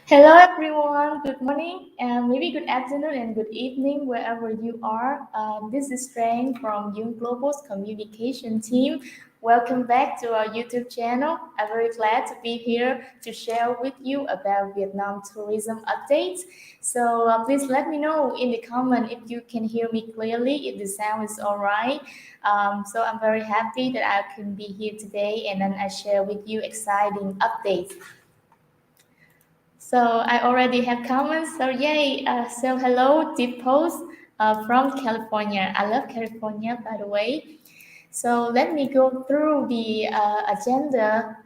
Hello, everyone. Good morning, and maybe good afternoon and good evening, wherever you are. This is Trang from Duong Global's communication team. Welcome back to our YouTube channel. I'm very glad to be here to share with you about Vietnam tourism updates. So please let me know in the comment if you can hear me clearly, if the sound is all right. So I'm very happy that I can be here today, and then I share with you exciting updates. So I already have comments. So yay! So hello, Deep Post from California. I love California, by the way. So let me go through the agenda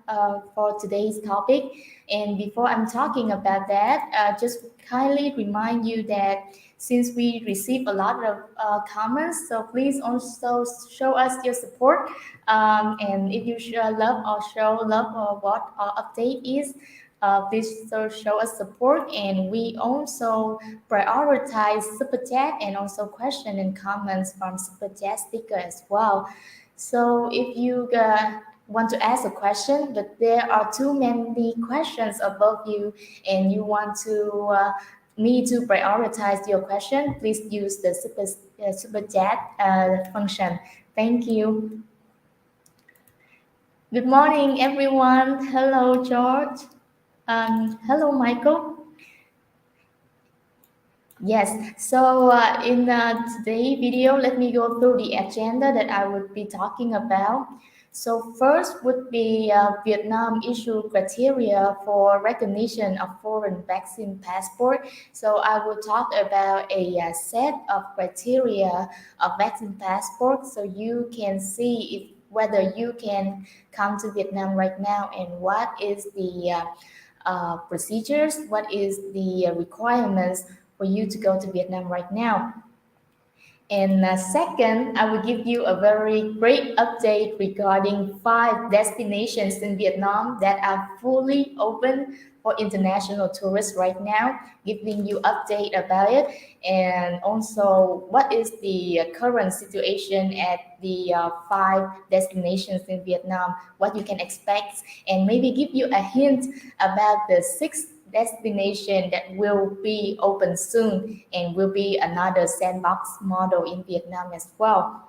for today's topic. And before I'm talking about that, just kindly remind you that since we receive a lot of comments, so please also show us your support. And if you show love or what our update is, please show us support. And we also prioritize super chat and also question and comments from super chat sticker as well. So if you want to ask a question, but there are too many questions above you, and you want to me to prioritize your question, please use the super chat function. Thank you. Good morning, everyone. Hello, George. Hello, Michael. Yes, so in today's video, let me go through the agenda that I would be talking about. So first would be Vietnam issue criteria for recognition of foreign vaccine passport. So I will talk about a set of criteria of vaccine passport, so you can see if whether you can come to Vietnam right now, and what is the procedures, what is the requirements for you to go to Vietnam right now. And second, I will give you a very great update regarding 5 destinations in Vietnam that are fully open for international tourists right now, giving you update about it, and also what is the current situation at the 5 destinations in Vietnam, what you can expect, and maybe give you a hint about the 6 destination that will be open soon and will be another sandbox model in Vietnam as well.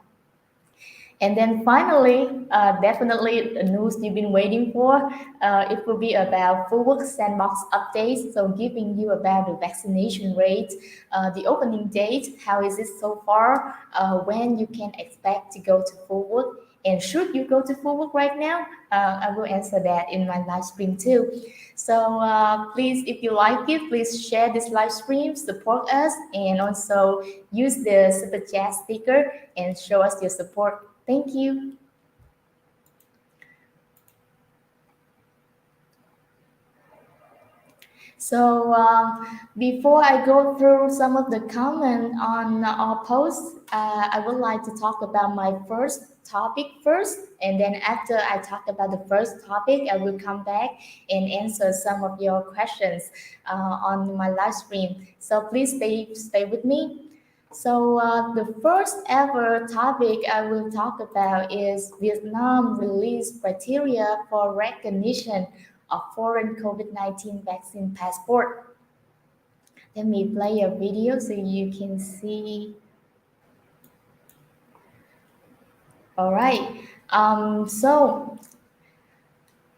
And then finally, definitely the news you've been waiting for, it will be about Phu Quoc Sandbox updates, so giving you about the vaccination rate, the opening date, how is it so far, when you can expect to go to Phu Quoc, and should you go to Phu Quoc right now? I will answer that in my live stream too. So please, if you like it, please share this live stream, support us, and also use the super chat sticker and show us your support. Thank you. So before I go through some of the comments on our post, I would like to talk about my first topic first, and then after I talk about the first topic, I will come back and answer some of your questions on my live stream. So please stay with me. So the first ever topic I will talk about is Vietnam release criteria for recognition of foreign COVID-19 vaccine passport. Let me play a video so you can see. All right. So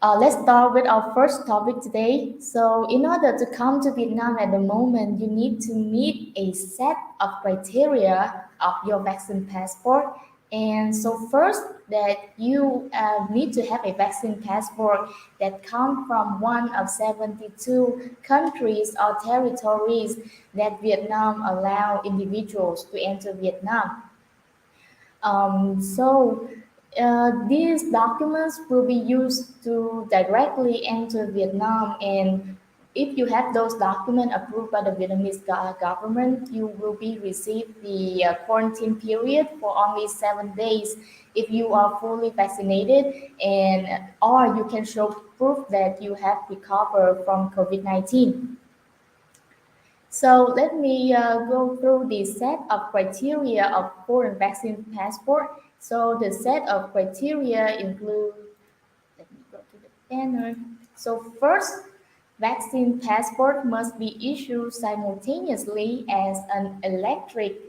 let's start with our first topic today. So in order to come to Vietnam at the moment, you need to meet a set of criteria of your vaccine passport. And so first, that you need to have a vaccine passport that comes from one of 72 countries or territories that Vietnam allow individuals to enter Vietnam. These documents will be used to directly enter Vietnam, and if you have those documents approved by the Vietnamese government, you will be received the quarantine period for only 7 days if you are fully vaccinated, and or you can show proof that you have recovered from COVID-19. So let me go through the set of criteria of foreign vaccine passport. So the set of criteria include, let me go to the banner. So first, Vaccine passport must be issued simultaneously as an electric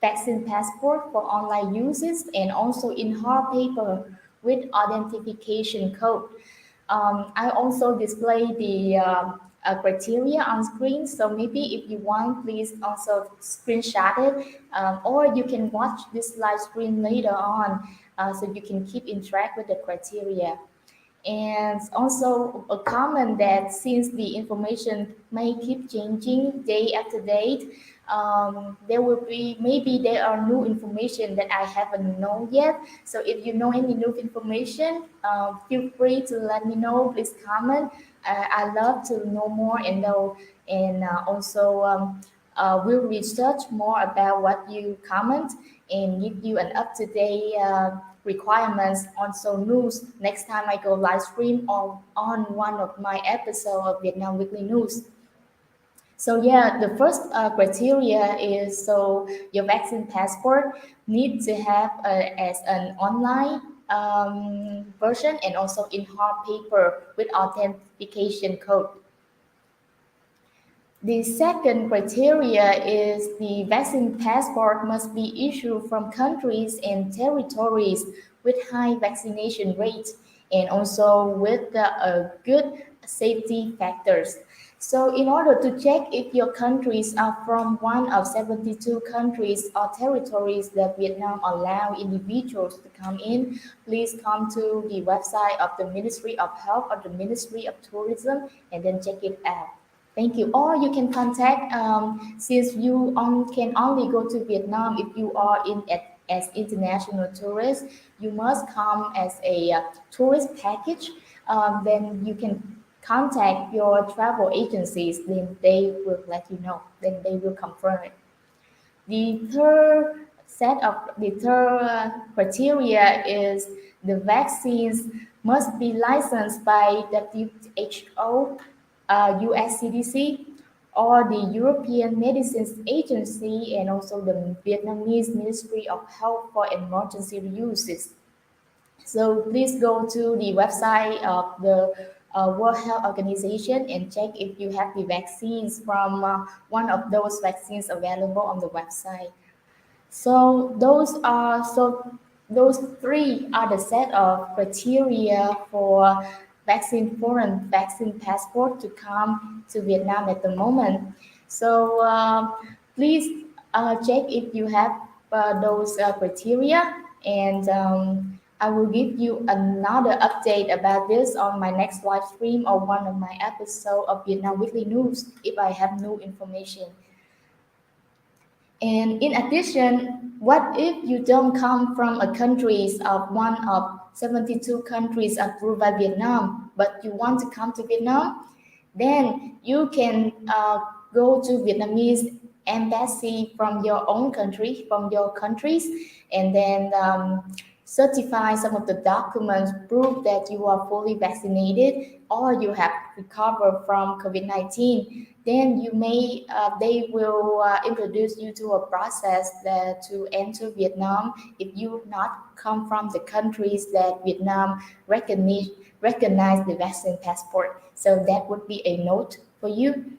vaccine passport for online uses and also in hard paper with identification code. I also display the criteria on screen, so maybe if you want, please also screenshot it, or you can watch this live stream later on, so you can keep in track with the criteria. And also a comment that since the information may keep changing day after day, there will be maybe there are new information that I haven't known yet. So if you know any new information, feel free to let me know. Please comment. I love to know more and know, and also we'll research more about what you comment and give you an up-to-date requirements also news next time I go live stream on one of my episodes of Vietnam Weekly News. So yeah, the first criteria is so your vaccine passport need to have as an online version and also in hard paper with authentication code. The second criteria is the vaccine passport must be issued from countries and territories with high vaccination rates and also with good safety factors. So in order to check if your countries are from one of 72 countries or territories that Vietnam allow individuals to come in, please come to the website of the Ministry of Health or the Ministry of Tourism and then check it out. Thank you. Or you can contact, since you can only go to Vietnam if you are as international tourist, you must come as a tourist package. Then you can contact your travel agencies. Then they will let you know. Then they will confirm it. The third criteria is the vaccines must be licensed by WHO, U.S. CDC, or the European Medicines Agency, and also the Vietnamese Ministry of Health for emergency uses. So please go to the website of the World Health Organization and check if you have the vaccines from one of those vaccines available on the website. So those three are the set of criteria for foreign vaccine passport to come to Vietnam at the moment. So please check if you have those criteria, and I will give you another update about this on my next live stream or one of my episodes of Vietnam Weekly News if I have new information. And in addition, what if you don't come from a country of one of 72 countries approved by Vietnam, but you want to come to Vietnam? Then you can go to Vietnamese embassy from your own country, from your countries, and then certify some of the documents prove that you are fully vaccinated or you have recovered from COVID-19. Then they will introduce you to a process that to enter Vietnam if you not come from the countries that Vietnam recognize the vaccine passport. So that would be a note for you.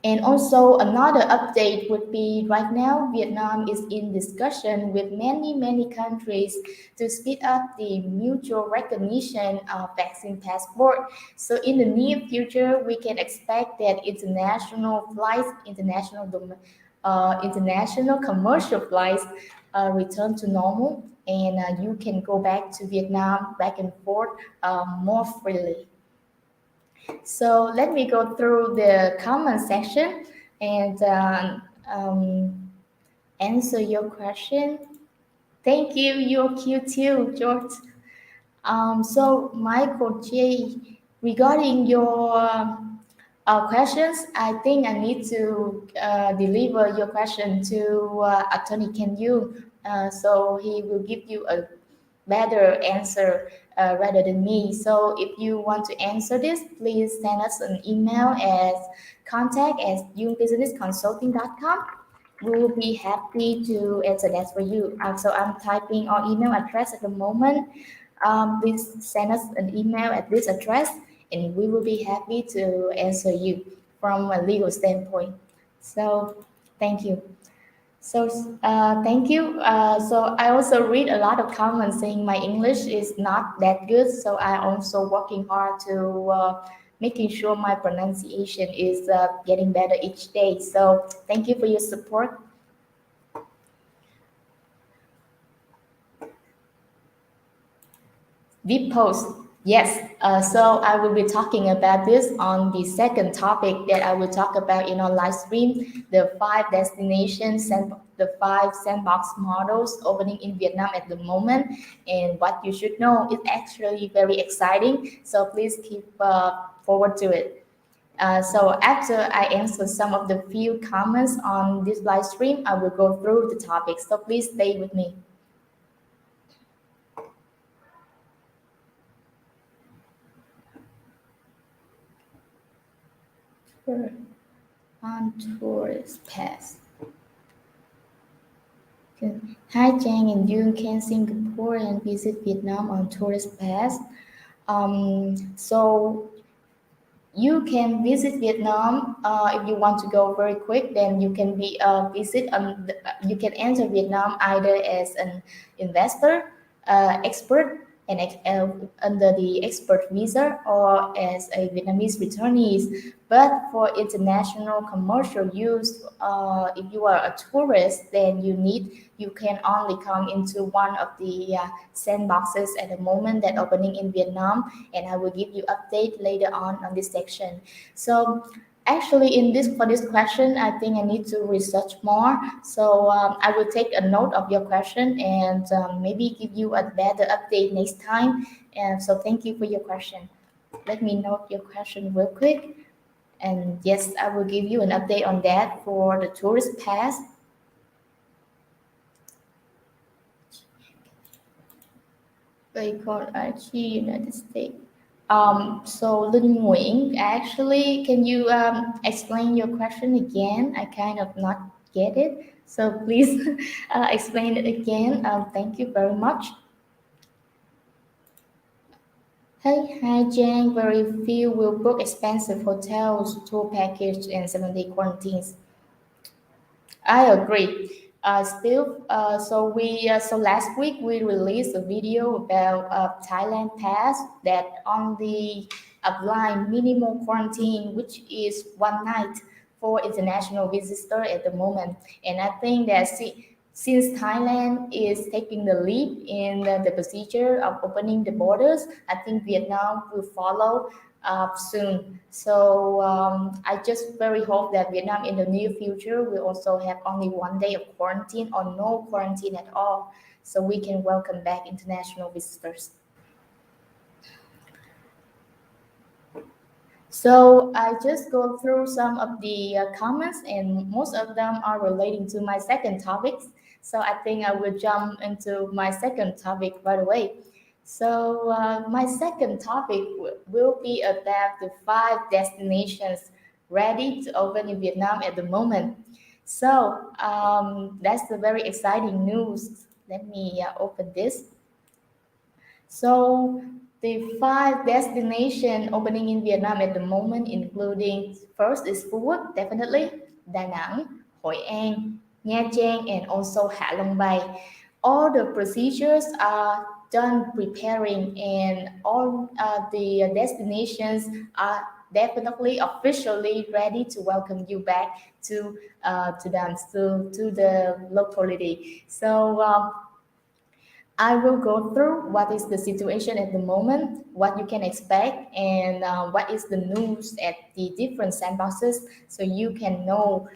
And also another update would be right now Vietnam is in discussion with many countries to speed up the mutual recognition of vaccine passport. So in the near future, we can expect that international flights, international commercial flights return to normal, and you can go back to Vietnam back and forth more freely. So let me go through the comment section and answer your question. Thank you. You're cute too, George. So Michael J, regarding your questions, I think I need to deliver your question to Attorney Ken Yu, so he will give you a better answer rather than me. So if you want to answer this, please send us an email at contact@youngbusinessconsulting.com. We will be happy to answer that for you. So I'm typing our email address at the moment. Please send us an email at this address, and we will be happy to answer you from a legal standpoint. So, thank you. So, thank you. So, I also read a lot of comments saying my English is not that good. So, I also working hard to making sure my pronunciation is getting better each day. So, thank you for your support. Deep post. Yes. So I will be talking about this on the second topic that I will talk about in our live stream, the five destinations and the five sandbox models opening in Vietnam at the moment, and what you should know. It's actually very exciting. So please keep forward to it. So after I answer some of the few comments on this live stream, I will go through the topics. So please stay with me. Sure. On tourist pass. Okay. Hi Trang and you can Singapore and visit Vietnam on tourist pass. So you can visit Vietnam if you want to go very quick. Then you can be visit. You can enter Vietnam either as an investor, expert, and under the expert visa, or as a Vietnamese returnees. But for international commercial use, if you are a tourist, then you can only come into one of the sandboxes at the moment that opening in Vietnam, and I will give you update later on this section. So actually in this for this question, I think I need to research more. So I will take a note of your question and maybe give you a better update next time. And so thank you for your question. Let me note your question real quick. And yes, I will give you an update on that for the tourist pass. They call United States. So Linh Nguyen, actually, can you explain your question again? I kind of not get it. So please explain it again. Thank you very much. Hey, hi Jen. Very few will book expensive hotels, tour package, and 7-day quarantines. I agree. So last week we released a video about Thailand Pass that only apply minimal quarantine, which is one night for international visitor at the moment. And I think that since Thailand is taking the lead in the procedure of opening the borders, I think Vietnam will follow soon. So I just very hope that Vietnam in the near future will also have only 1 day of quarantine or no quarantine at all, so we can welcome back international visitors. So I just go through some of the comments, and most of them are relating to my second topics. So I think I will jump into my second topic right away. So my second topic will be about the five destinations ready to open in Vietnam at the moment. So that's the very exciting news. Let me open this. So the five destination opening in Vietnam at the moment, including first is Phu Quoc, definitely, Da Nang, Hội An, Nha Trang, and also Hạ Long Bay. All the procedures are done preparing, and all the destinations are definitely officially ready to welcome you back to dance to the locality. So I will go through what is the situation at the moment, what you can expect, and what is the news at the different sandboxes, so you can know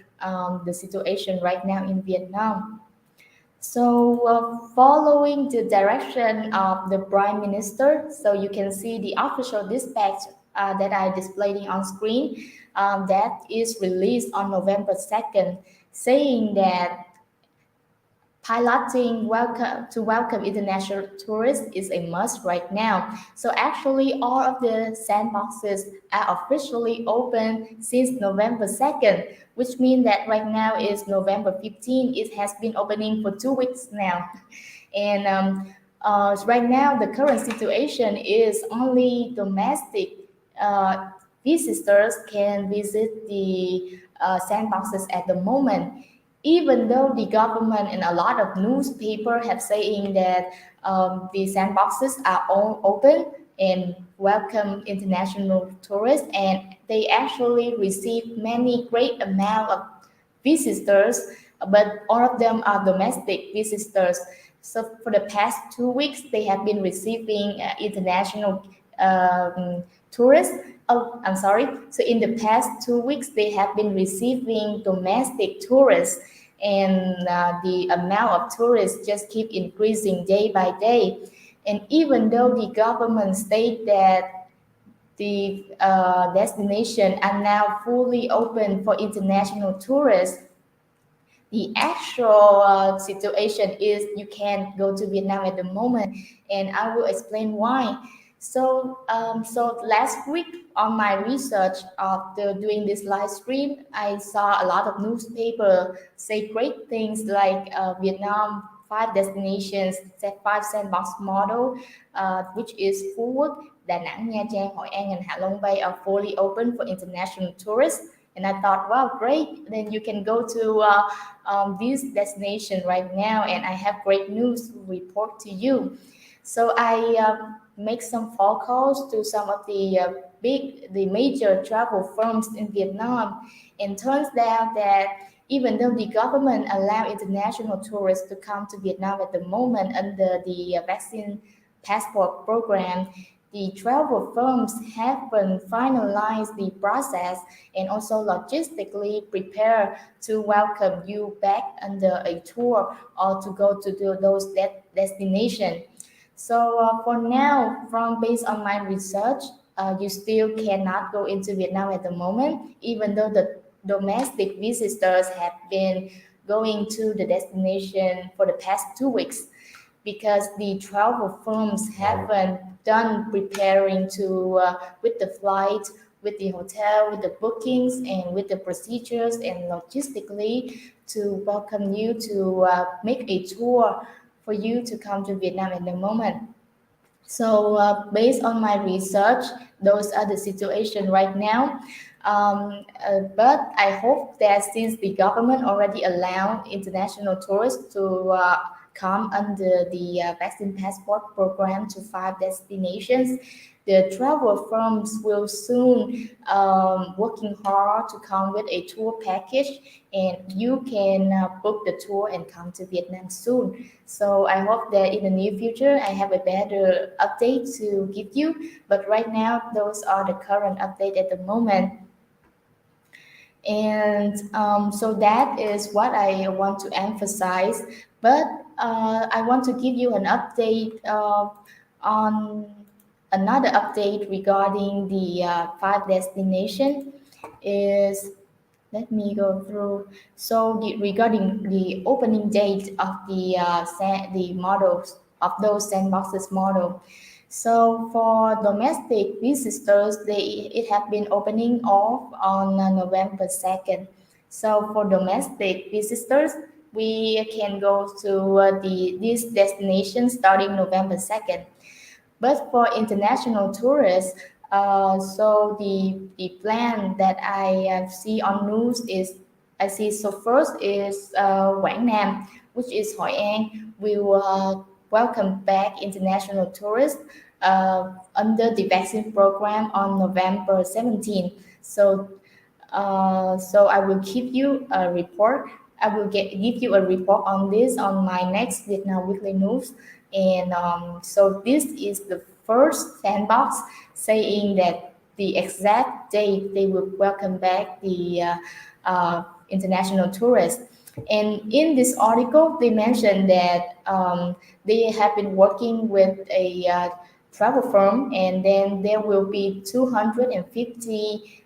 the situation right now in Vietnam. So, following the direction of the Prime Minister, so you can see the official dispatch that I displaying on screen, that is released on November 2nd, saying that piloting welcome international tourists is a must right now. So actually all of the sandboxes are officially open since November 2nd, which means that right now is November 15th. It has been opening for 2 weeks now. And right now the current situation is only domestic uh, visitors can visit the sandboxes at the moment, even though the government and a lot of newspaper have saying that the sandboxes are all open and welcome international tourists, and they actually receive many great amount of visitors, but all of them are domestic visitors. So for the past 2 weeks, they have been receiving international tourists. Oh, I'm sorry. So in the past 2 weeks, they have been receiving domestic tourists, and the amount of tourists just keep increasing day by day. And even though the government state that the destination are now fully open for international tourists, the actual situation is you can't go to Vietnam at the moment, and I will explain why. So last week on my research after doing this live stream, I saw a lot of newspaper say great things like Vietnam 5 destinations, set 5 sandbox model, which is Phú Quốc, Đà Nẵng, Nha Trang, Hội An, and Hạ Long Bay are fully open for international tourists. And I thought, wow, great! Then you can go to this destination right now, and I have great news to report to you. So I make some phone calls to some of the major travel firms in Vietnam, and turns out that even though the government allow international tourists to come to Vietnam at the moment under the vaccine passport program, the travel firms haven't finalized the process and also logistically prepare to welcome you back under a tour or to go to those destination. So for now, from based on my research, you still cannot go into Vietnam at the moment, even though the domestic visitors have been going to the destination for the past 2 weeks, because the travel firms haven't done preparing to with the flight, with the hotel, with the bookings, and with the procedures and logistically to welcome you to make a tour for you to come to Vietnam at the moment. So based on my research, those are the situation right now. But I hope that since the government already allowed international tourists to come under the vaccine passport program to 5 destinations, the travel firms will soon working hard to come with a tour package, and you can book the tour and come to Vietnam soon. So I hope that in the near future I have a better update to give you. But right now, those are the current update at the moment. And so that is what I want to emphasize. But I want to give you an update on another update regarding the 5 destination is, let me go through. So regarding the opening date of the models of those sandboxes model. So for domestic visitors, it have been opening off on November 2nd. So for domestic visitors, we can go to this destination starting November 2nd. But for international tourists, so the plan that I see on news is, I see, so first is Quảng Nam, which is Hội An, will welcome back international tourists under the vaccine program on November 17th. So I will give you a report. I will give you a report on this on my next Vietnam Weekly News. And so this is the first sandbox saying that the exact date they will welcome back the international tourists. And in this article, they mentioned that they have been working with a travel firm, and then there will be 250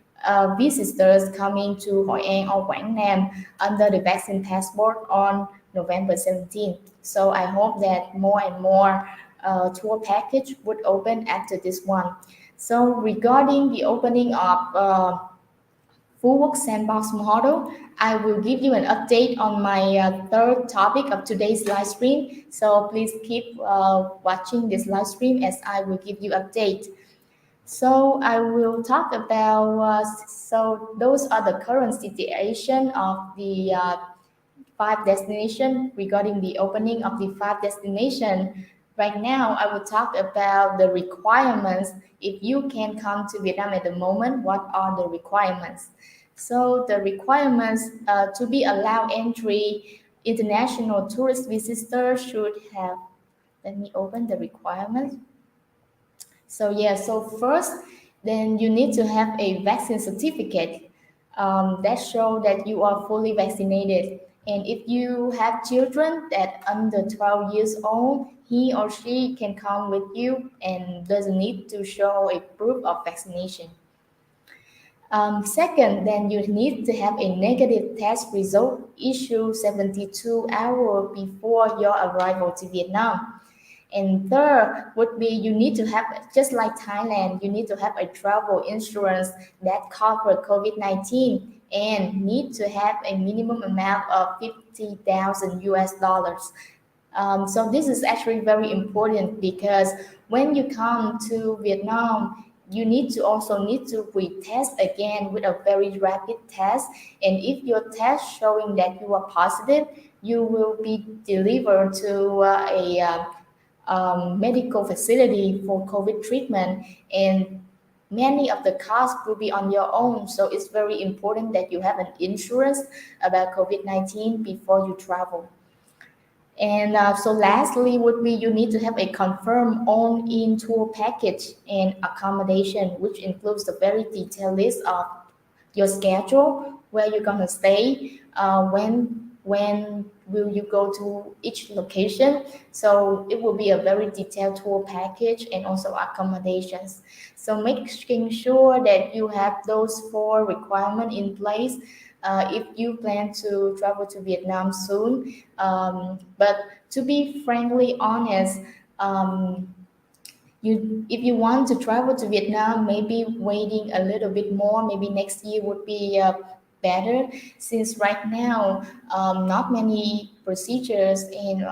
visitors coming to Hội An or Quảng Nam under the vaccine passport on November 17th. So I hope that more and more tour package would open after this one. So regarding the opening of Phu Quoc Sandbox model, I will give you an update on my third topic of today's live stream. So please keep watching this live stream as I will give you update. So I will talk about, so those are the current situation of the five destination regarding the opening of the five destination. Right now, I will talk about the requirements. If you can come to Vietnam at the moment, what are the requirements? So the requirements to be allowed entry, international tourist visitors should have, let me open the requirements. So yeah, so first, then you need to have a vaccine certificate that show that you are fully vaccinated. And if you have children that under 12 years old, he or she can come with you and doesn't need to show a proof of vaccination. Second, then you need to have a negative test result issued 72 hours before your arrival to Vietnam. And third would be you need to have, just like Thailand, you need to have a travel insurance that cover COVID-19 and need to have a minimum amount of 50,000 US dollars. So this is actually very important because when you come to Vietnam, you need to also need to retest again with a very rapid test. And if your test showing that you are positive, you will be delivered to a medical facility for COVID treatment, and many of the costs will be on your own. So it's very important that you have an insurance about COVID-19 before you travel. And so lastly would be you need to have a confirmed on-in tour package and accommodation, which includes the very detailed list of your schedule, where you're gonna stay, when will you go to each location. So it will be a very detailed tour package and also accommodations. So making sure that you have those four requirements in place if you plan to travel to Vietnam soon. But to be frankly honest, if you want to travel to Vietnam, maybe waiting a little bit more, maybe next year would be better, since right now not many procedures, and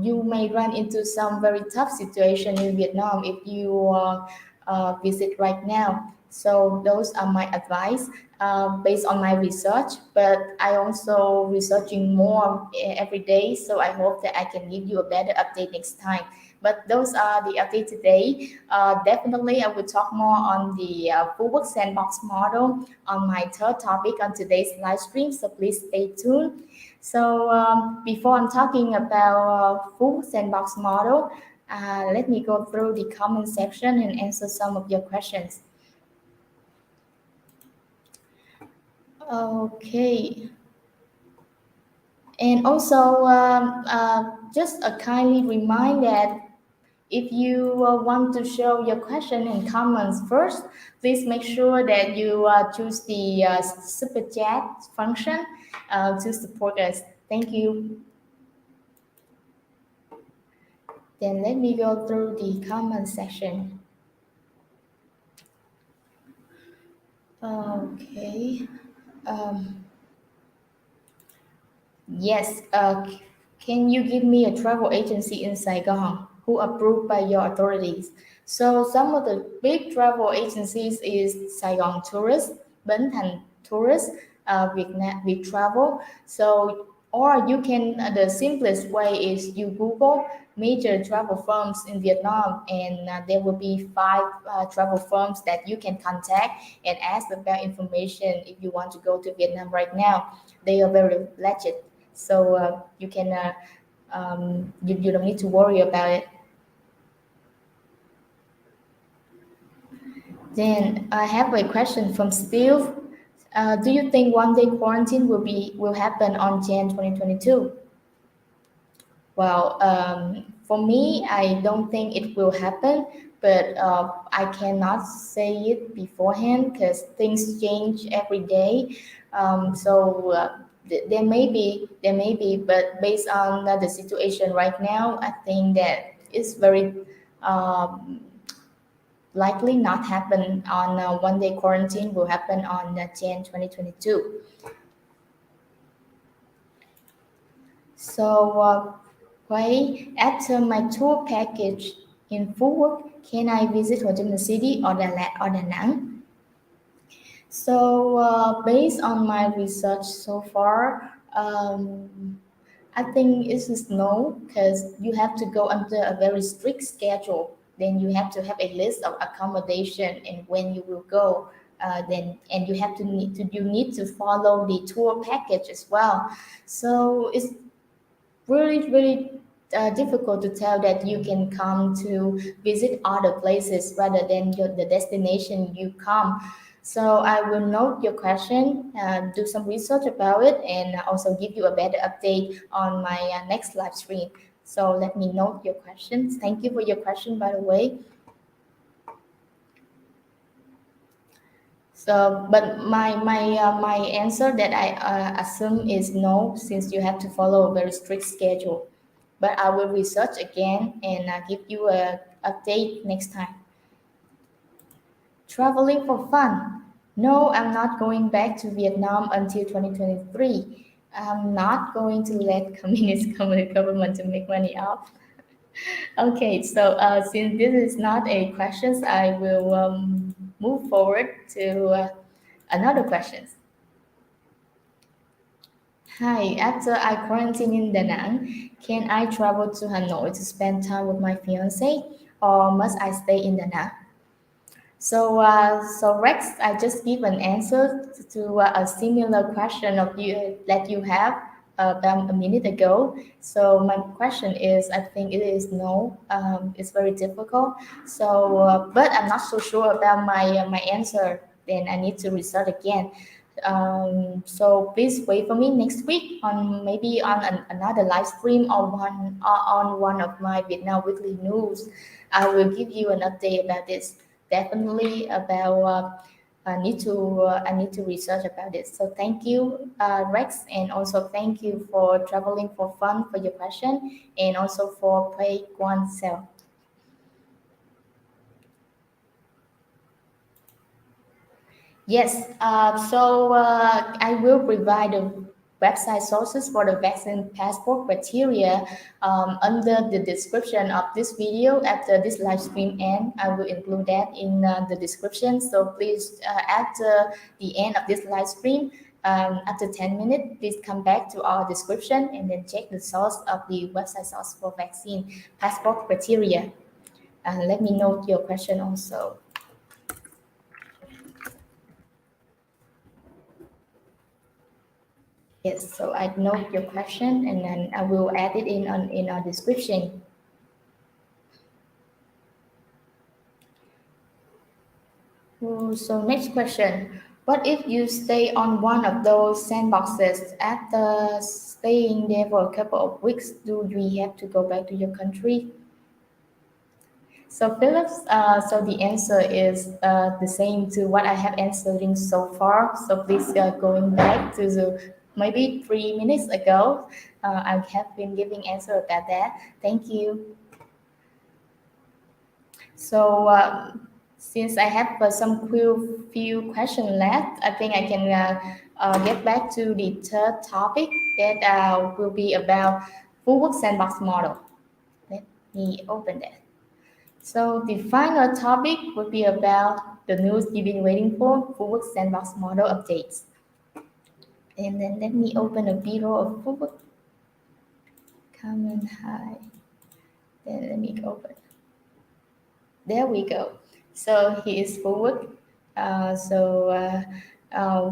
you may run into some very tough situation in Vietnam if you visit right now. So those are my advice based on my research, but I also researching more every day. So I hope that I can give you a better update next time. But those are the updates today. Definitely, I will talk more on the Phu Quoc Sandbox model on my third topic on today's live stream. So please stay tuned. So before I'm talking about Phu Sandbox model, let me go through the comment section and answer some of your questions. Okay. And also, just a kindly remind that if you want to show your question and comments first, please make sure that you choose the super chat function to support us. Thank you. Then let me go through the comment section. Okay. Um, yes. Can you give me a travel agency in Saigon who approved by your authorities? So some of the big travel agencies is Saigon Tourist, Bến Thành Tourist, Việt Travel. So or you can the simplest way is you Google major travel firms in Vietnam, and there will be five travel firms that you can contact and ask about information if you want to go to Vietnam right now. They are very legit, so you can you don't need to worry about it. Then I have a question from Steve. Do you think one-day quarantine will happen on Jan 2022? Well, for me, I don't think it will happen, but I cannot say it beforehand because things change every day. So there may be, but based on the situation right now, I think that it's very um, likely not happen on one-day quarantine. Will happen on Jan 2022. So, after my tour package In Phu Quoc, can I visit Ho Chi Minh City or Đà Lạt or Da Nang? So, based on my research so far, I think it is no, because you have to go under a very strict schedule. Then you have to have a list of accommodation and when you will go. Then and you have to you need to follow the tour package as well. So it's really difficult to tell that you can come to visit other places rather than the destination you come. So I will note your question, do some research about it, and also give you a better update on my next live stream. So let me note your questions. Thank you for your question, by the way. So, but my answer that I assume is no, since you have to follow a very strict schedule. But I will research again and give you a update next time. Traveling for fun? No, I'm not going back to Vietnam until 2023. I'm not going to let communist government to make money off. Okay, so since this is not a questions, I will move forward to another question. Hi, after I quarantine in Da Nang, can I travel to Hanoi to spend time with my fiance, or must I stay in Da Nang? So Rex, I just give an answer to a similar question of you that you have about a minute ago. So my question is, I think it is no. It's very difficult. So, but I'm not so sure about my answer. Then I need to research again. So please wait for me next week on maybe on another live stream or on one of my Vietnam Weekly News. I will give you an update about this. Definitely about I need to research about this. So thank you, Rex, and also thank you for traveling for fun for your question, and also for Pei Guan Seo. Yes, I will provide the website sources for the vaccine passport criteria under the description of this video after this live stream end. I will include that in the description. So please, after the end of this live stream, after 10 minutes, please come back to our description and then check the source of the website source for vaccine passport criteria. Let me note your question also. Yes, so I note your question and then I will add it in our description. So next question. What if you stay on one of those sandboxes after staying there for a couple of weeks? Do we have to go back to your country? So Phillips, so the answer is the same to what I have answering so far. So please going back to the maybe 3 minutes ago, I have been giving answer about that. Thank you. So since I have some few questions left, I think I can get back to the third topic that will be about Phu Quoc Sandbox model. Let me open that. So the final topic would be about the news you've been waiting for, Phu Quoc Sandbox model updates. And then let me open a video of Phu Quoc. Comment hi. Then let me open. There we go. So he is Phu Quoc.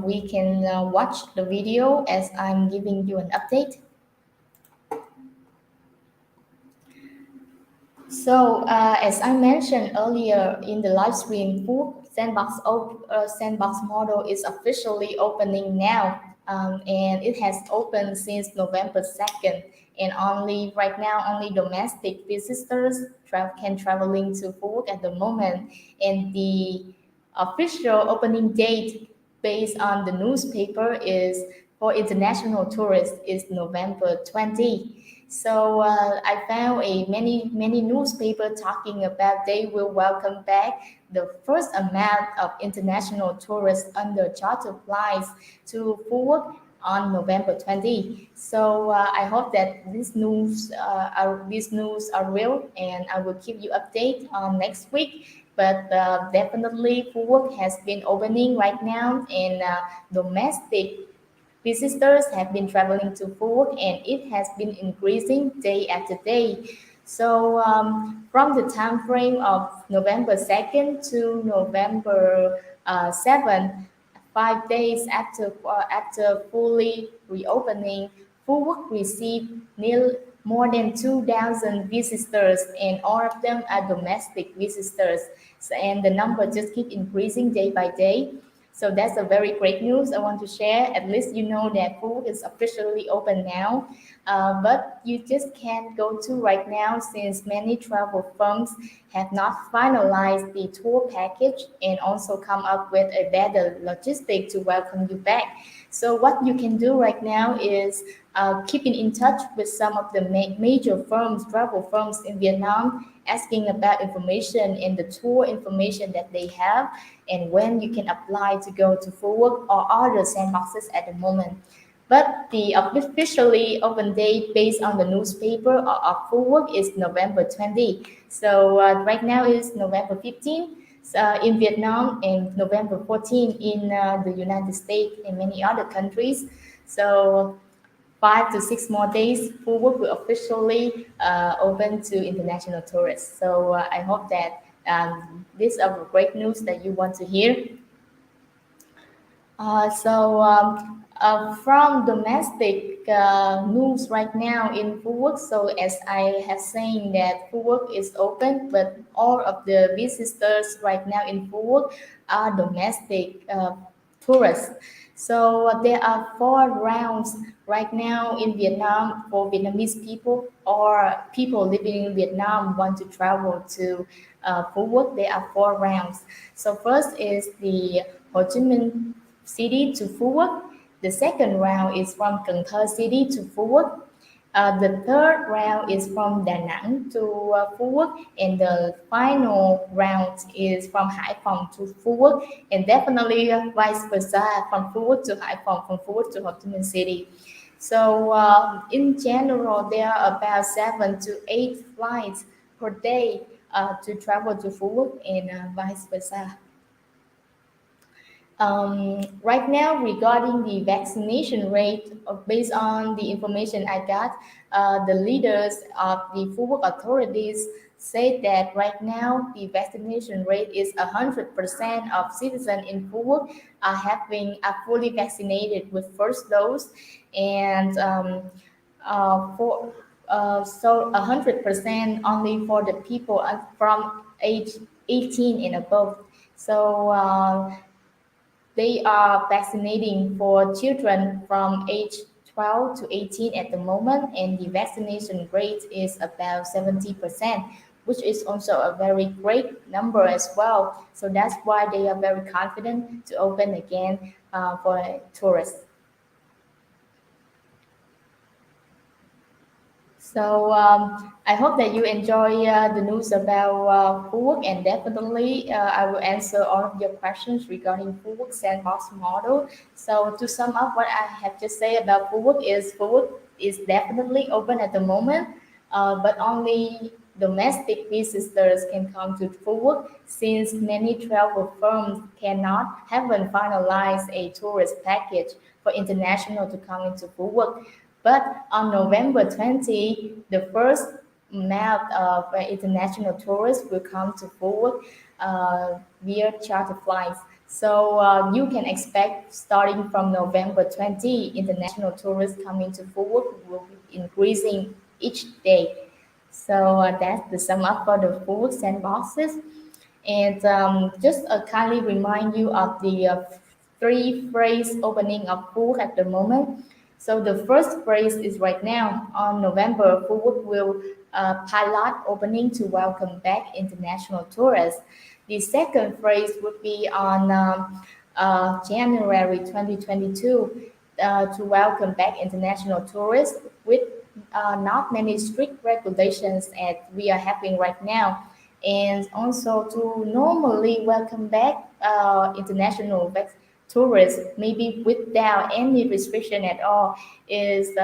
We can watch the video as I'm giving you an update. So, as I mentioned earlier in the live stream, Food Sandbox model is officially opening now, and it has opened since November 2nd. And only right now, only domestic visitors can traveling to Food at the moment. And the official opening date based on the newspaper is for international tourists is November 20. So I found a many newspaper talking about they will welcome back the first amount of international tourists under charter flights to Phu Quoc on November 20. So I hope that these news are real, and I will keep you update on next week. But definitely, Phu Quoc has been opening right now, and domestic visitors have been traveling to Phu Quoc, and it has been increasing day after day. So from the time frame of November 2nd to November 7th, 5 days after fully reopening, Phu Quoc received more than 2,000 visitors, and all of them are domestic visitors. So, and the number just keep increasing day by day. So that's a very great news I want to share. At least you know that food is officially open now, but you just can't go to right now since many travel firms have not finalized the tour package and also come up with a better logistic to welcome you back. So what you can do right now is keeping in touch with some of the major firms, travel firms in Vietnam, asking about information and the tour information that they have, and when you can apply to go to Phu Quoc or other sandboxes at the moment. But the officially open date based on the newspaper of Phu Quoc is November 20. So right now is November 15 in Vietnam and November 14 in the United States and many other countries. So 5 to 6 more days, Phu Quoc will officially open to international tourists. So I hope that these are great news that you want to hear. From domestic news right now in Phu Quoc, so as I have saying that Phu Quoc is open, but all of the visitors right now in Phu Quoc are domestic tourists. So there are 4 rounds right now in Vietnam for Vietnamese people or people living in Vietnam want to travel to Phu Quoc. There are 4 rounds. So first is the Ho Chi Minh City to Phu Quoc. The second round is from Cần Thơ City to Phu Quoc. The third round is from Da Nang to Phu Quoc, and the final round is from Hải Phòng to Phu Quoc, and definitely vice versa from Phu Quoc to Hải Phòng, from Phu Quoc to Ho Chi Minh City. So in general, there are about 7 to 8 flights per day to travel to Phu Quoc and vice versa. Right now, regarding the vaccination rate, based on the information I got, the leaders of the Phu Quoc authorities said that right now the vaccination rate is 100% of citizens in Phu Quoc are fully vaccinated with first dose, and for so 100% only for the people from age 18 and above. So they are vaccinating for children from age 12 to 18 at the moment, and the vaccination rate is about 70%, which is also a very great number as well. So that's why they are very confident to open again for tourists. So I hope that you enjoy the news about Phu Quoc, and definitely I will answer all of your questions regarding Phu Quoc sandbox model. So to sum up what I have just said about Phu Quoc is Phu Quoc is definitely open at the moment, but only domestic visitors can come to Phu Quoc since many travel firms haven't finalized a tourist package for international to come into Phu Quoc. But on November 20, the first map of international tourists will come to Phu Quoc via charter flights. So you can expect starting from November 20, international tourists coming to Phu Quoc will be increasing each day. So that's the sum up for the Phu Quoc sandboxes. And just kindly remind you of the 3 phrase opening of Phu Quoc at the moment. So the first phrase is right now on November, Phu Quoc will pilot opening to welcome back international tourists. The second phrase would be on January 2022 to welcome back international tourists with not many strict regulations as we are having right now, and also to normally welcome back tourists, maybe without any restriction at all, is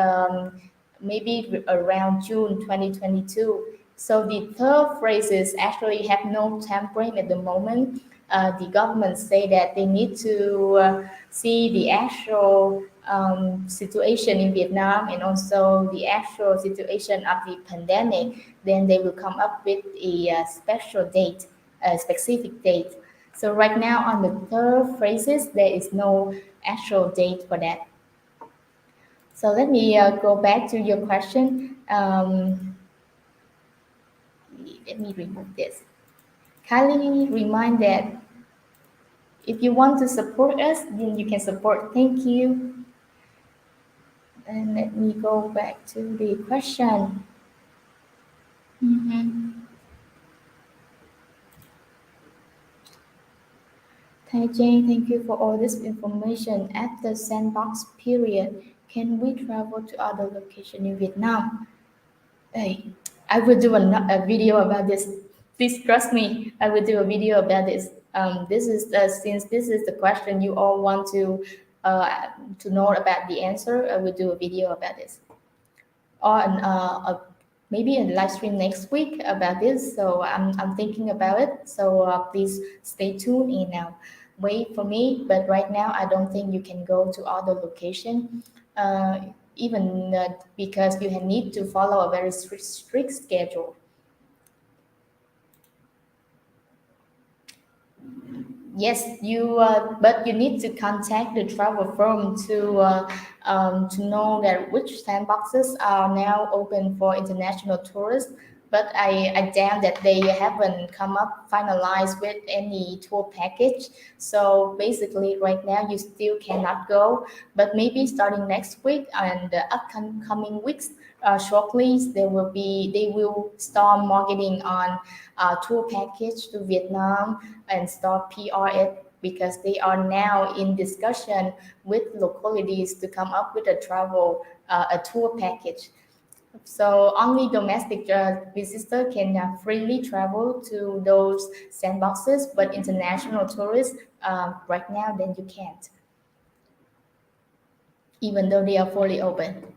maybe around June 2022. So the third phrases actually have no time frame at the moment. The government say that they need to see the actual situation in Vietnam and also the actual situation of the pandemic. Then they will come up with a special date, a specific date. So right now on the third phrases, there is no actual date for that. So let me go back to your question. Let me remove this. Kindly remind that if you want to support us, then you can support. Thank you. And let me go back to the question. Mhm. Hi Jane, thank you for all this information. At the sandbox period, can we travel to other location in Vietnam? Hey, I will do a video about this. Please trust me. I will do a video about this. This is since this is the question you all want to know about the answer. I will do a video about this, or maybe a live stream next week about this. So I'm thinking about it. So please stay tuned and wait for me. But right now, I don't think you can go to other location. Even because you need to follow a very strict schedule. Yes, but you need to contact the travel firm to know that which sandboxes are now open for international tourists. But I doubt that they haven't come up finalized with any tour package. So basically, right now you still cannot go. But maybe starting next week and the upcoming weeks, shortly they will start marketing on tour package to Vietnam and start PR it because they are now in discussion with localities to come up with a tour package. So only domestic visitors can freely travel to those sandboxes, but international tourists right now then you can't, even though they are fully open.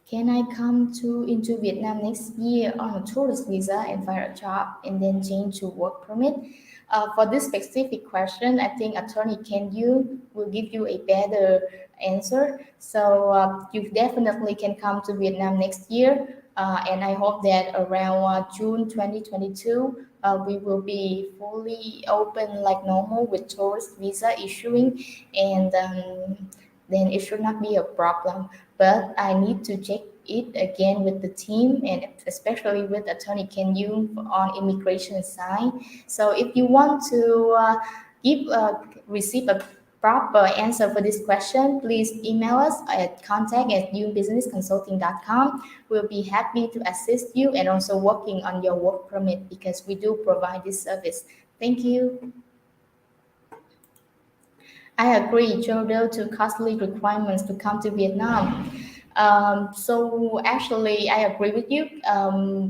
Can I come into Vietnam next year on a tourist visa and find a job and then change to work permit? For this specific question, I think Attorney Ken Yu will give you a better answer. So you definitely can come to Vietnam next year, and I hope that around June 2022 we will be fully open like normal with tourist visa issuing, and then it should not be a problem. But I need to check it again with the team and especially with Attorney Ken Yu on immigration side. So if you want to give receive a proper answer for this question, please email us at contact@youngbusinessconsulting.com. We'll be happy to assist you and also working on your work permit because we do provide this service. Thank you. I agree, Joe, due to costly requirements to come to Vietnam. So actually, I agree with you.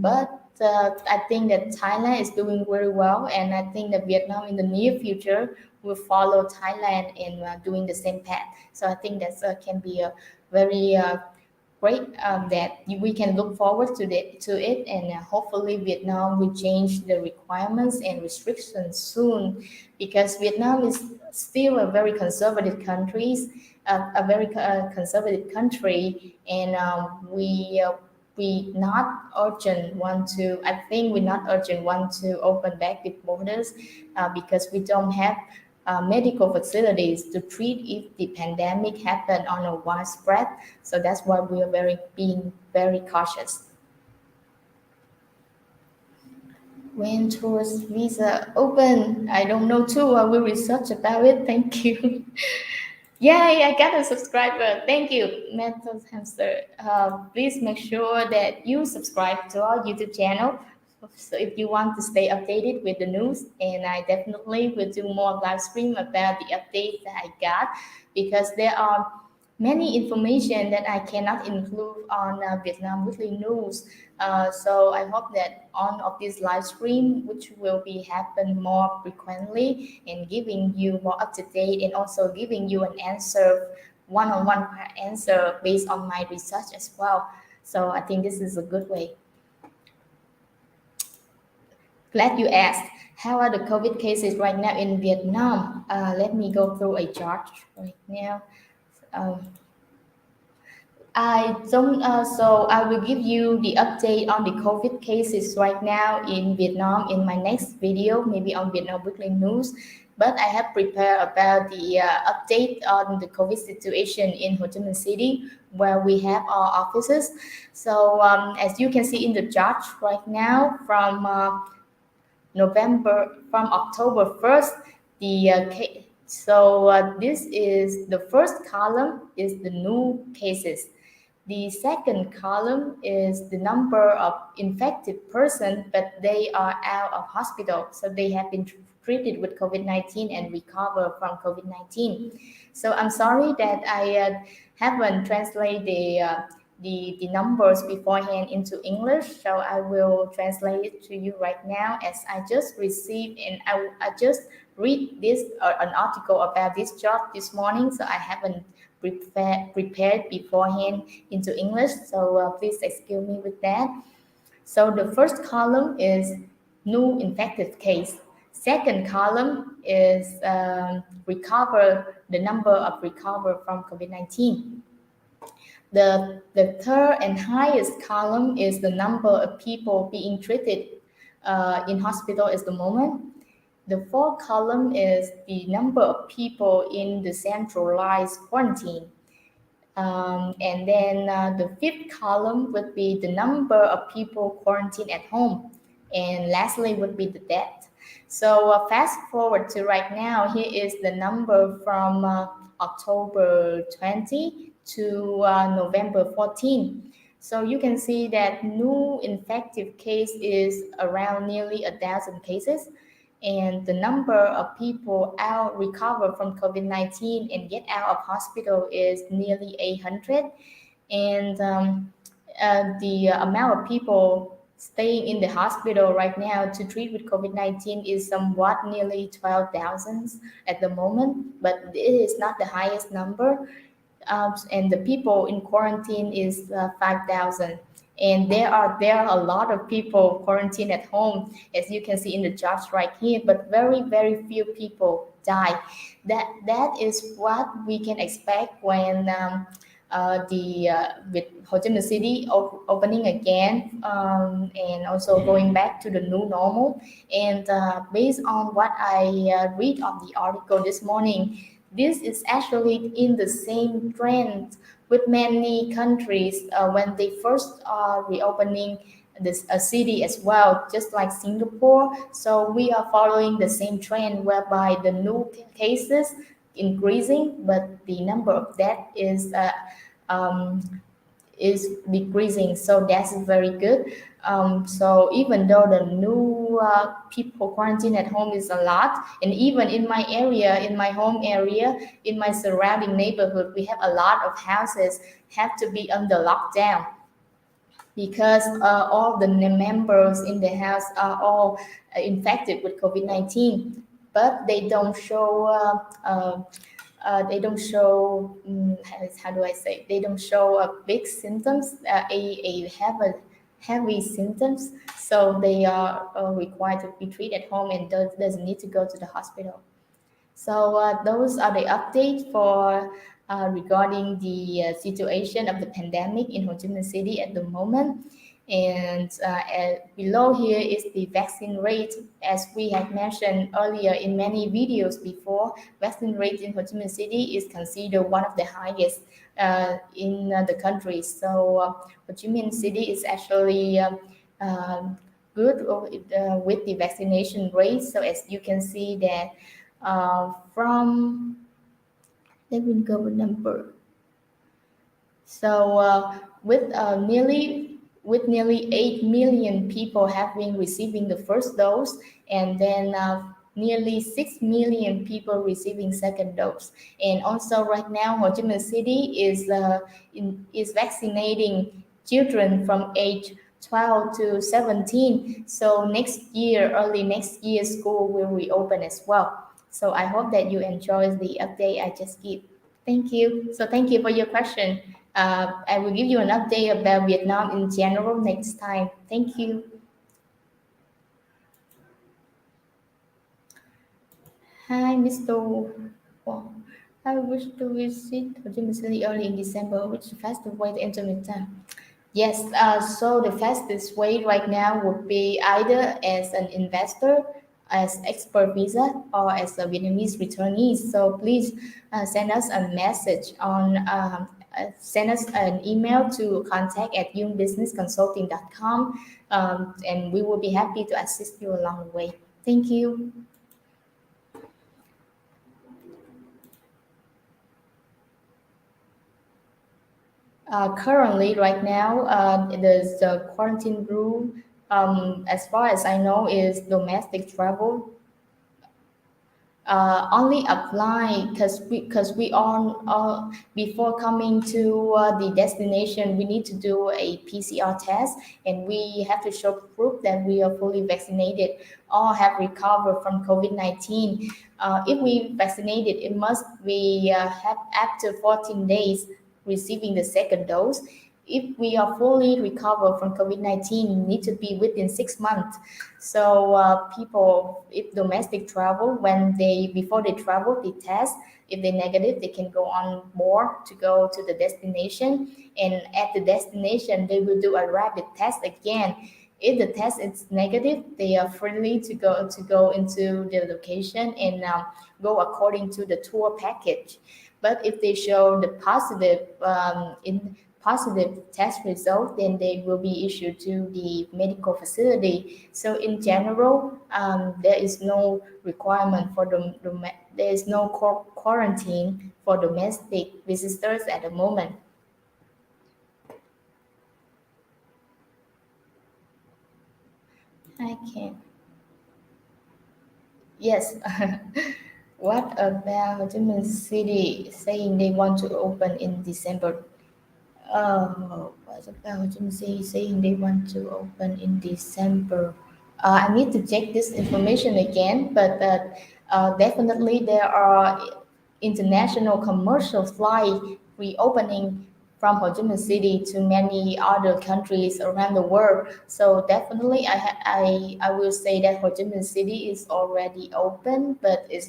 But I think that Thailand is doing very well, and I think that Vietnam in the near future will follow Thailand in doing the same path. So I think that can be a very great that we can look forward to it, and hopefully Vietnam will change the requirements and restrictions soon, because Vietnam is still a very conservative conservative country, and we not urgent want to. I think we not urgent want to open back the borders because we don't have medical facilities to treat if the pandemic happen on a widespread. So that's why we are being very cautious. When tourist visa open, I don't know too. I will research about it. Thank you. Yay, I got a subscriber. Thank you, Metal Hamster. Please make sure that you subscribe to our YouTube channel. So if you want to stay updated with the news, and I definitely will do more live stream about the updates that I got, because there are many information that I cannot include on Vietnam Weekly News. So I hope that on of this live stream, which will be happen more frequently and giving you more up to date and also giving you an answer, one-on-one answer based on my research as well. So I think this is a good way. Glad you asked. How are the COVID cases right now in Vietnam? Let me go through a chart right now. Um, I don't. So I will give you the update on the COVID cases right now in Vietnam in my next video, maybe on Vietnam Weekly News. But I have prepared about the update on the COVID situation in Ho Chi Minh City, where we have our offices. So as you can see in the chart right now, from October 1st, this is the first column is the new cases. The second column is the number of infected persons, but they are out of hospital. So they have been treated with COVID-19 and recover from COVID-19. So I'm sorry that I haven't translated the numbers beforehand into English. So I will translate it to you right now as I just received and I just read this an article about this job this morning. So I haven't prepared beforehand into English. So please excuse me with that. So the first column is new infected case. Second column is the number of recover from COVID-19. The third and highest column is the number of people being treated in hospital at the moment. The fourth column is the number of people in the centralized quarantine. And then the fifth column would be the number of people quarantined at home. And lastly would be the death. So fast forward to right now, here is the number from October 20 to November 14. So you can see that new infective case is around nearly 1,000 cases, and the number of people out recover from COVID-19 and get out of hospital is nearly 800. And the amount of people staying in the hospital right now to treat with COVID-19 is somewhat nearly 12,000 at the moment, but it is not the highest number. And the people in quarantine is 5,000. And there are a lot of people quarantined at home, as you can see in the charts right here, but very few people die. That is what we can expect when with Ho Chi Minh City opening again, and also going back to the new normal. And based on what I read on the article this morning, this is actually in the same trend with many countries when they first are reopening this a city as well, just like Singapore. So we are following the same trend whereby the new cases increasing, but the number of death um, is decreasing. So that's very good. So even though the new people quarantine at home is a lot, and even in my area, in my home area, in my surrounding neighborhood, we have a lot of houses have to be under lockdown because all the members in the house are all infected with COVID-19, but they don't show how do I say, they don't show big symptoms, heavy symptoms, so they are required to be treated at home and doesn't need to go to the hospital. So those are the updates for regarding the situation of the pandemic in Ho Chi Minh City at the moment. And below here is the vaccine rate. As we have mentioned earlier in many videos before, vaccine rate in Ho Chi Minh City is considered one of the highest in the country. So Ho Chi Minh City is actually good with the vaccination rate. So as you can see that from, let me go with number. So with nearly 8 million people have been receiving the first dose, and then nearly 6 million people receiving second dose. And also right now, Ho Chi Minh City is vaccinating children from age 12 to 17. So next year, early next year, school will reopen as well. So I hope that you enjoy the update I just give. Thank you. So thank you for your question. I will give you an update about Vietnam in general next time. Thank you. Hi, Mr. Wong. I wish to visit Ho Chi Minh City early in December. Which fastest way to enter Vietnam? Yes, so the fastest way right now would be either as an investor, as expert visa, or as a Vietnamese returnee. So please send us a message send us an email to contact@youngbusinessconsulting.com, and we will be happy to assist you along the way. Thank you. Currently, right now, the quarantine rule, as far as I know, is domestic travel only apply because we all before coming to the destination we need to do a PCR test, and we have to show proof that we are fully vaccinated or have recovered from COVID-19. If we vaccinated, it must be have after 14 days receiving the second dose. If we are fully recovered from COVID-19, need to be within 6 months. So people, if domestic travel, when they before they travel, they test. If they're negative, they can go on board to go to the destination. And at the destination, they will do a rapid test again. If the test is negative, they are free to go into the location and go according to the tour package. But if they show the positive test result, then they will be issued to the medical facility. So in general, there is no requirement for there is no quarantine for domestic visitors at the moment. I can. Yes. What about Ho Chi Minh City saying they want to open in December? What about Ho Chi Minh City saying they want to open in December? I need to check this information again, but definitely there are international commercial flight reopening from Ho Chi Minh City to many other countries around the world. So definitely, I will say that Ho Chi Minh City is already open, but it's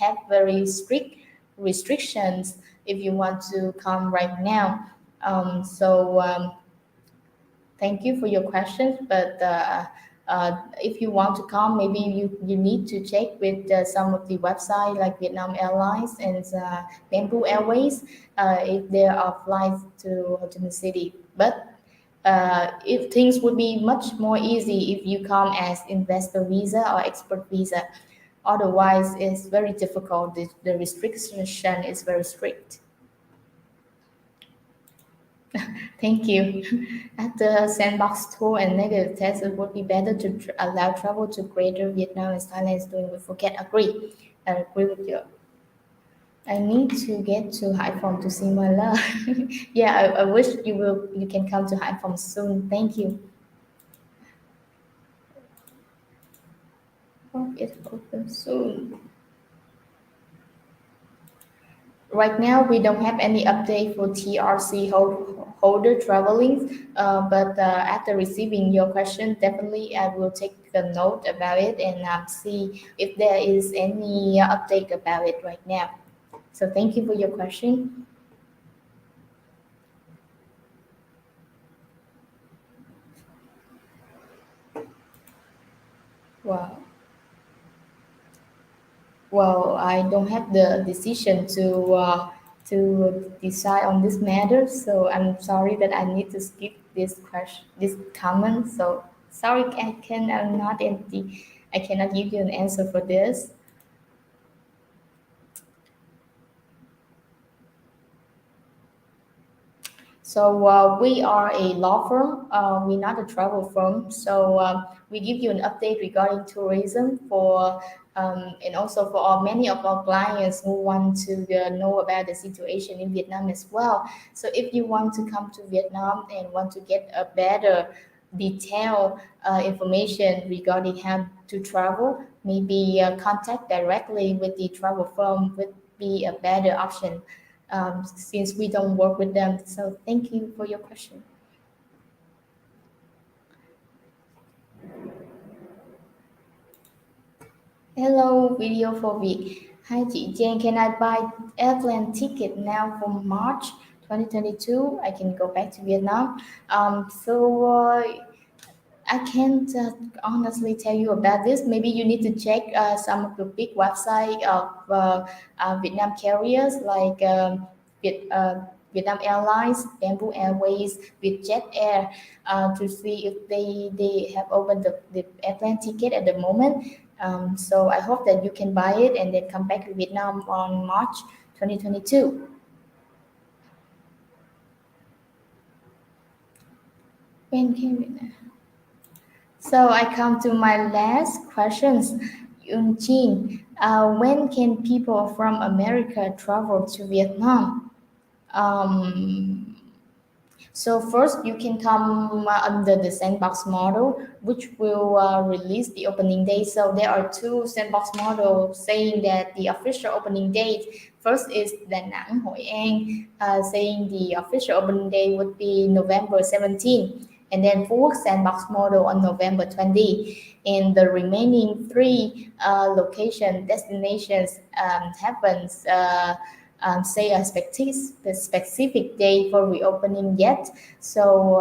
have very strict restrictions if you want to come right now. Thank you for your questions, but if you want to come, maybe you need to check with some of the website like Vietnam Airlines and Bamboo Airways if there are flights to Ho Chi Minh City. But if things would be much more easy if you come as investor visa or expert visa. Otherwise, it's very difficult. The restriction is very strict. Thank you. After sandbox tour and negative test, it would be better to allow travel to Greater Vietnam as Thailand is doing with Phuket. Agree. I agree with you. I need to get to Hải Phòng to see my love. Yeah, I wish you can come to Hải Phòng soon. Thank you. Hope it opens soon. Right now, we don't have any update for TRC holder traveling, but after receiving your question, definitely I will take a note about it and see if there is any update about it right now. So thank you for your question. Wow. Well, I don't have the decision to decide on this matter, so I'm sorry that I need to skip this question, this comment. So sorry, I cannot give you an answer for this. So we are a law firm. We're not a travel firm. So we give you an update regarding tourism for and also for many of our clients who want to know about the situation in Vietnam as well. So if you want to come to Vietnam and want to get a better detailed information regarding how to travel, maybe contact directly with the travel firm would be a better option since we don't work with them. So thank you for your question. Hello, video for Việt. Hi chị Trang, can I buy airplane ticket now for March 2022? I can go back to Vietnam. I can't honestly tell you about this. Maybe you need to check some of the big website of Vietnam carriers like Vietnam Airlines, Bamboo Airways, Vietjet Air to see if they have opened the airplane ticket at the moment. So I hope that you can buy it and then come back to Vietnam on March 2022. When can we? So I come to my last questions. Eugene, when can people from America travel to Vietnam? Um, so first, you can come under the sandbox model, which will release the opening date. So there are two sandbox models saying that the official opening date first is Da Nang, Hội An, saying the official opening date would be November 17, and then Phu Quoc Sandbox model on November 20. And the remaining three location destinations happens. Say a specific day for reopening yet. So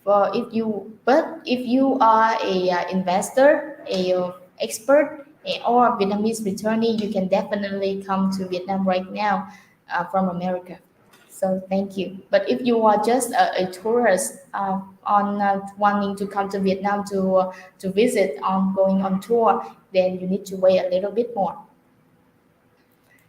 for if you are a investor, a expert, or Vietnamese returnee, you can definitely come to Vietnam right now from America. So thank you. But if you are just a tourist on wanting to come to Vietnam to visit on going on tour, then you need to wait a little bit more.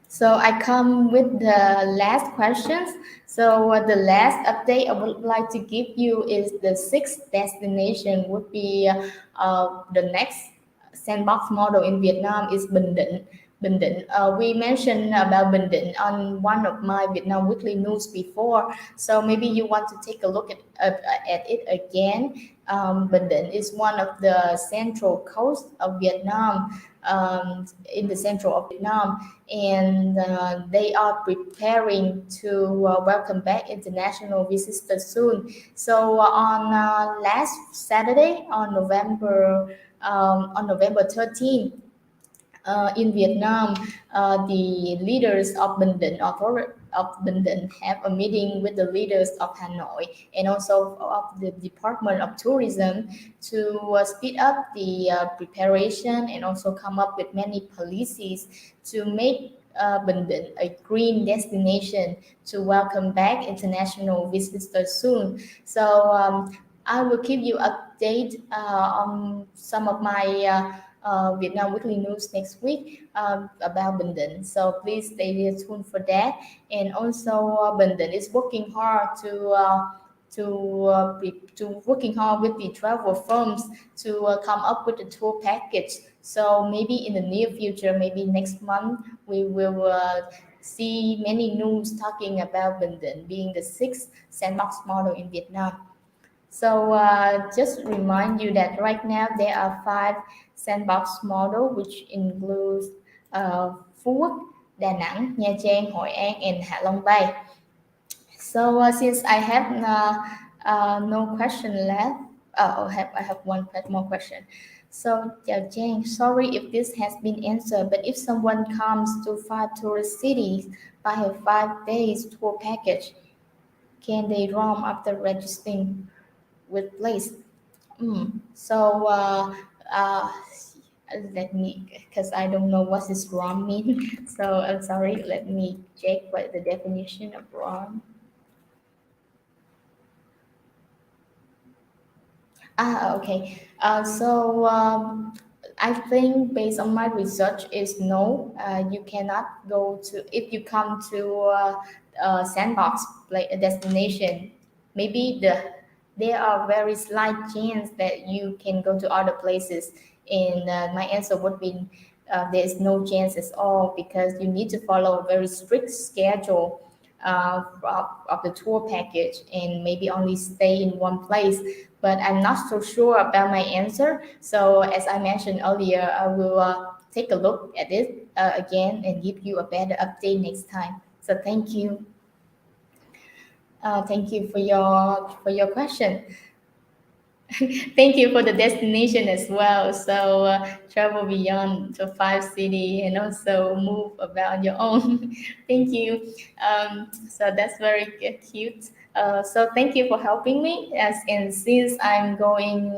So I come with the last questions. So the last update I would like to give you is the sixth destination would be the next sandbox model in Vietnam is Bình Định. Bình Định. We mentioned about Bình Định on one of my Vietnam Weekly News before. So maybe you want to take a look at it again. Bình Định is one of the central coast of Vietnam, in the central of Vietnam, and they are preparing to welcome back international visitors soon. So on last Saturday, on November 13th, in Vietnam, the leaders of Bình Định have a meeting with the leaders of Hanoi and also of the Department of Tourism to speed up the preparation and also come up with many policies to make Bình Định a green destination to welcome back international visitors soon. So I will keep you update on some of my Vietnam Weekly News next week about Bình Định. So please stay tuned for that. And also, Bình Định is working hard to working hard with the travel firms to come up with a tour package. So maybe in the near future, maybe next month, we will see many news talking about Bình Định being the sixth sandbox model in Vietnam. So just remind you that right now there are five sandbox model, which includes Phú Quốc, Đà Nẵng, Nha Trang, Hội An, and Hạ Long Bay. So since I have no question left, I have one more question. So Chào Trang, sorry if this has been answered, but if someone comes to five tourist cities buy a 5 days tour package, can they roam after registering with place? So let me, because I don't know what this ROM mean. So I'm sorry. Let me check what the definition of ROM. Okay. So I think based on my research is no, you cannot go to if you come to sandbox like a destination. Maybe there are very slight chance that you can go to other places. And my answer would be there is no chance at all because you need to follow a very strict schedule of the tour package and maybe only stay in one place. But I'm not so sure about my answer. So as I mentioned earlier, I will take a look at it again and give you a better update next time. So thank you. Thank you for your question. Thank you for the destination as well. So travel beyond to five city and also move about your own. Thank you. So that's very cute. So thank you for helping me. As and since I'm going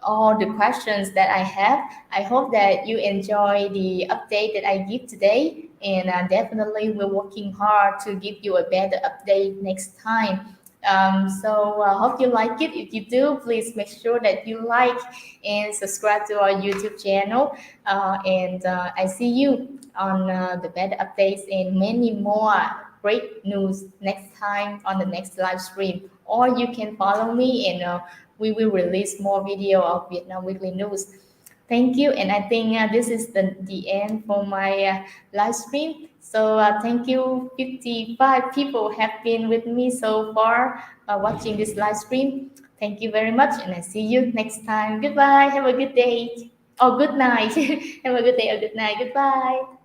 all the questions that I have, I hope that you enjoy the update that I give today. And definitely we're working hard to give you a better update next time. So hope you like it. If you do, please make sure that you like and subscribe to our YouTube channel. And I see you on the better updates and many more great news next time on the next live stream. Or you can follow me and we will release more video of Vietnam Weekly News. Thank you. And I think this is the end for my live stream. So thank you. 55 people have been with me so far watching this live stream. Thank you very much. And I see you next time. Goodbye. Have a good day. Oh, good night. Have a good day or good night. Goodbye.